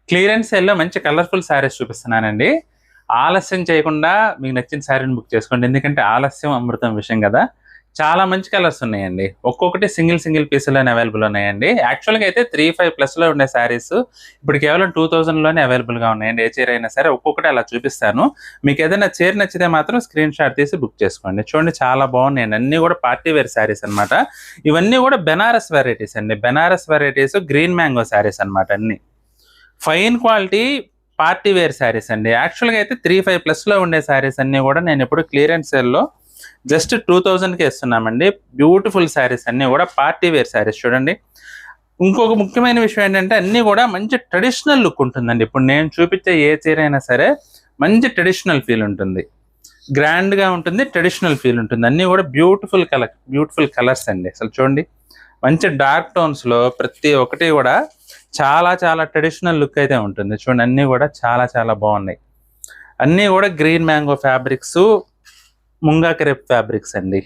Clearance సేల్‌లో మంచి colourful saris చూపిస్తున్నానండి. ఆలస్యం చేయకుండా మీకు నచ్చిన శారీని బుక్ చేసుకోండి. ఎందుకంటే ఆలస్యం అమృతం విషయం గదా! చాలా మంచి కలర్స్ ఉన్నాయండి. ఒక్కొక్కటి సింగిల్ పీసుల్లోనే అవైలబుల్ ఉన్నాయండి. యాక్చువల్‌గా అయితే 35+లో ఉండే శారీస్ ఇప్పుడు కేవలం 2000లోనే అవైలబుల్‌గా ఉన్నాయండి. ఏ చీర అయినా సరే ఒక్కొక్కటి అలా చూపిస్తాను. మీకు ఏదైనా చీర నచ్చితే మాత్రం స్క్రీన్ షాట్ తీసి బుక్ చేసుకోండి. చూడండి చాలా బాగున్నాయండి. అన్నీ కూడా పార్టీ వేర్ శారీస్ అన్నమాట. ఇవన్నీ కూడా బెనారస్ వెరైటీస్ అండి. Banaras varieties green mango sarees అన్నమాట అన్నీ. Fine quality party wear sarees అండి. యాక్చువల్‌గా అయితే 35+లో ఉండే శారీస్ అన్నీ కూడా నేను ఎప్పుడు క్లియరెన్స్ సేల్‌లో జస్ట్ 2000కే ఇస్తున్నామండి. బ్యూటిఫుల్ శారీస్ అన్నీ కూడా పార్టీ వేర్ శారీస్ చూడండి. ఇంకొక ముఖ్యమైన విషయం ఏంటంటే అన్నీ కూడా మంచి ట్రెడిషనల్ లుక్ ఉంటుందండి. ఇప్పుడు నేను చూపించే ఏ చీర అయినా సరే మంచి ట్రెడిషనల్ ఫీల్ ఉంటుంది. గ్రాండ్‌గా ఉంటుంది. ట్రెడిషనల్ ఫీల్ ఉంటుంది. అన్నీ కూడా బ్యూటిఫుల్ కలర్స్ అండి. అసలు చూడండి. మంచి డార్క్ టోన్స్‌లో ప్రతి ఒక్కటి కూడా చాలా ట్రెడిషనల్ లుక్ అయితే ఉంటుంది. చూడండి అన్నీ కూడా చాలా బాగున్నాయి. అన్నీ కూడా green mango fabrics, munga crepe fabrics అండి.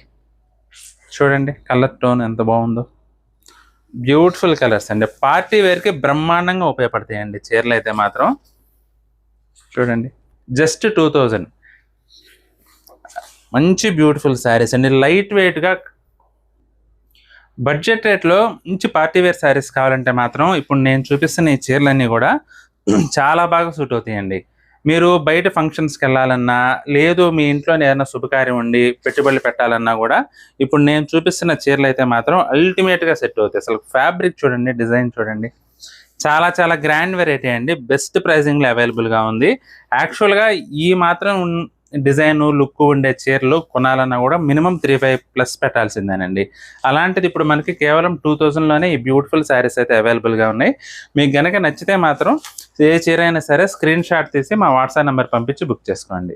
చూడండి కలర్ టోన్ ఎంత బాగుందో. బ్యూటిఫుల్ కలర్స్ అండి. పార్టీ వేర్‌కి బ్రహ్మాండంగా ఉపయోగపడతాయండి చీరలు అయితే మాత్రం. చూడండి జస్ట్ 2000 మంచి బ్యూటిఫుల్ శారీస్ అండి. లైట్ వెయిట్‌గా బడ్జెట్ రేట్లో మంచి పార్టీ వేర్ శారీస్ కావాలంటే మాత్రం ఇప్పుడు నేను చూపిస్తున్న ఈ చీరలన్నీ కూడా చాలా బాగా సూట్ అవుతాయండి. మీరు బయట ఫంక్షన్స్‌కి వెళ్ళాలన్నా, లేదు మీ ఇంట్లోనే ఏదైనా శుభకార్యం ఉండి పెట్టుబడులు పెట్టాలన్నా కూడా ఇప్పుడు నేను చూపిస్తున్న చీరలైతే మాత్రం అల్టిమేట్‌గా సెట్ అవుతాయి. అసలు ఫ్యాబ్రిక్ చూడండి, డిజైన్ చూడండి. చాలా గ్రాండ్ వెరైటీ అండి. బెస్ట్ ప్రైజింగ్‌లో అవైలబుల్‌గా ఉంది. యాక్చువల్‌గా ఈ మాత్రం డిజైను, లుక్ ఉండే చీరలు కొనాలన్నా కూడా మినిమం 35+ పెట్టాల్సిందేనండి. అలాంటిది ఇప్పుడు మనకి కేవలం 2000లోనే ఈ బ్యూటిఫుల్ శారీస్ అయితే అవైలబుల్‌గా ఉన్నాయి. మీకు గనక నచ్చితే మాత్రం ఏ చీర అయినా సరే స్క్రీన్ షాట్ తీసి మా వాట్సాప్ నంబర్ పంపించి బుక్ చేసుకోండి.